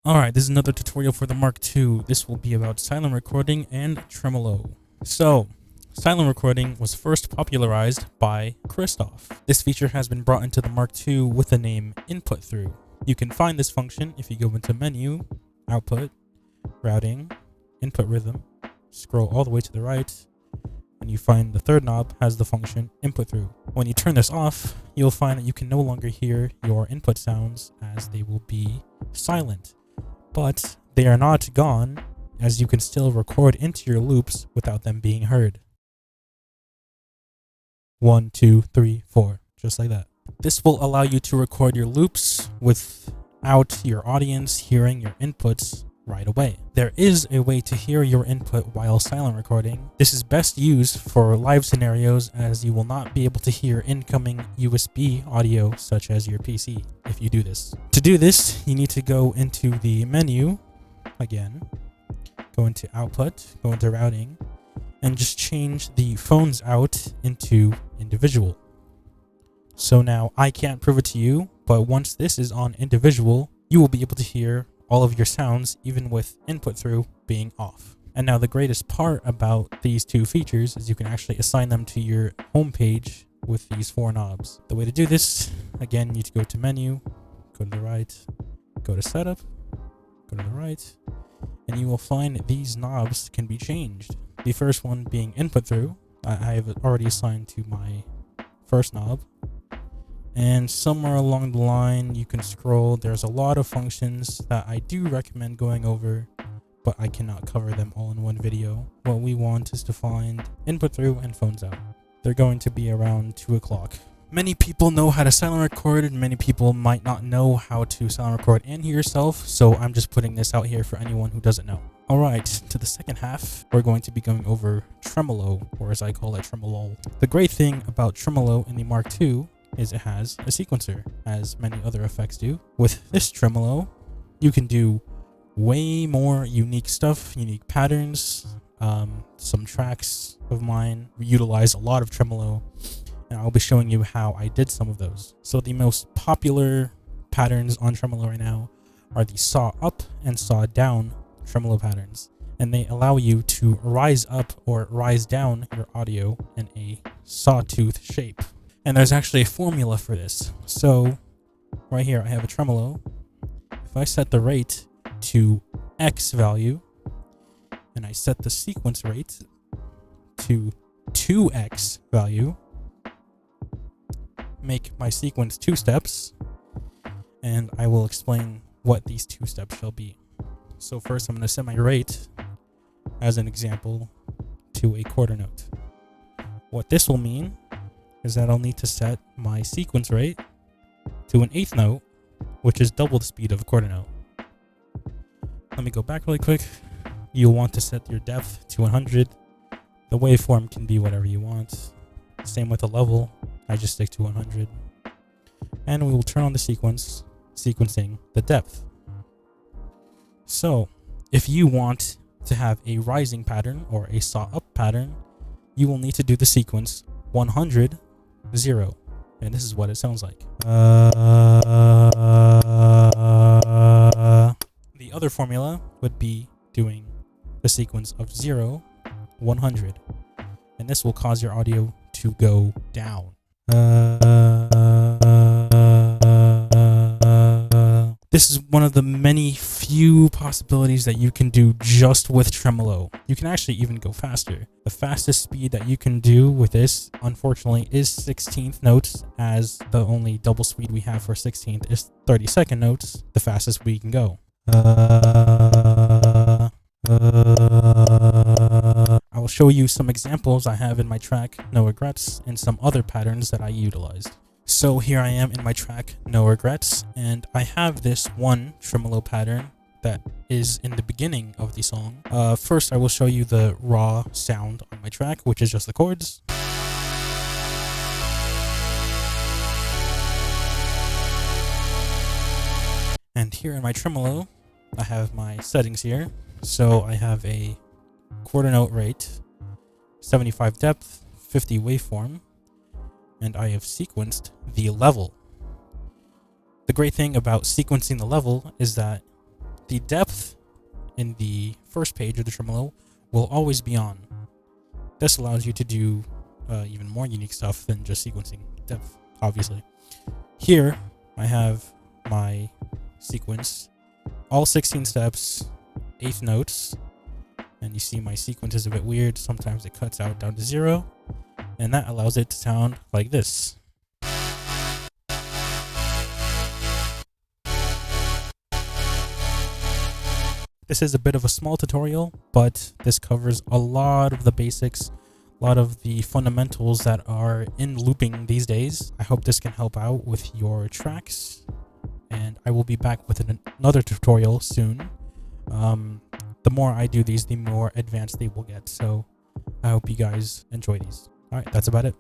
Alright, this is another tutorial for the Mark II. This will be about silent recording and tremolo. So, silent recording was first popularized by Christoph. This feature has been brought into the Mark II with the name input through. You can find this function if you go into menu, output, routing, input rhythm, scroll all the way to the right, and you find the third knob has the function input through. When you turn this off, you'll find that you can no longer hear your input sounds as they will be silent. But they are not gone, as you can still record into your loops without them being heard. 1, 2, 3, 4, just like that. This will allow you to record your loops without your audience hearing your inputs right away. There is a way to hear your input while silent recording. This is best used for live scenarios, as you will not be able to hear incoming USB audio such as your PC if you do this. To do this, you need to go into the menu again, go into output, go into routing, and just change the phones out into individual. So now I can't prove it to you, but once this is on individual, you will be able to hear all of your sounds even with input through being off. And now the greatest part about these two features is you can actually assign them to your home page with these 4 knobs. The way to do this, again, you need to go to menu, go to the right, go to setup, go to the right, and you will find these knobs can be changed. The first one being input through, I have already assigned to my first knob. And somewhere along the line, you can scroll. There's a lot of functions that I do recommend going over, but I cannot cover them all in one video. What we want is to find input through and phones out. They're going to be around 2 o'clock. Many people know how to silent record, and many people might not know how to silent record and hear yourself, so I'm just putting this out here for anyone who doesn't know. Alright, to the second half, we're going to be going over tremolo, or as I call it, tremolo. The great thing about tremolo in the Mark II is it has a sequencer, as many other effects do. With this tremolo, you can do way more unique stuff, unique patterns. Some tracks of mine utilize a lot of tremolo, and I'll be showing you how I did some of those. So the most popular patterns on tremolo right now are the saw up and saw down tremolo patterns, and they allow you to rise up or rise down your audio in a sawtooth shape. And there's actually a formula for this. So right here I have a tremolo. If I set the rate to X value and I set the sequence rate to 2X value, make my sequence 2 steps, and I will explain what these 2 steps shall be. So first I'm going to set my rate, as an example, to a quarter note. What this will mean is that I'll need to set my sequence rate to an 1/8 note, which is double the speed of a quarter note. Let me go back really quick. You'll want to set your depth to 100. The waveform can be whatever you want. Same with the level. I just stick to 100. And we will turn on the sequencing the depth. So if you want to have a rising pattern or a saw up pattern, you will need to do the sequence 100, 0, and this is what it sounds like. The other formula would be doing the sequence of 0, 100, and this will cause your audio to go down. This is one of the many few possibilities that you can do just with tremolo. You can actually even go faster. The fastest speed that you can do with this, unfortunately, is 16th notes, as the only double speed we have for 16th is 32nd notes, the fastest we can go. I will show you some examples I have in my track, No Regrets, and some other patterns that I utilized. So here I am in my track, No Regrets, and I have this one tremolo pattern that is in the beginning of the song. First, I will show you the raw sound on my track, which is just the chords. And here in my tremolo, I have my settings here. So I have a quarter note rate, 75 depth, 50 waveform, and I have sequenced the level. The great thing about sequencing the level is that The depth in the first page of the tremolo will always be on. This allows you to do even more unique stuff than just sequencing depth, obviously. Here, I have my sequence, all 16 steps, 8 notes, and you see my sequence is a bit weird. Sometimes it cuts out down to 0, and that allows it to sound like this. This is a bit of a small tutorial, but this covers a lot of the basics, a lot of the fundamentals that are in looping these days. I hope this can help out with your tracks, and I will be back with another tutorial soon. The more I do these, the more advanced they will get, so I hope you guys enjoy these. Alright, that's about it.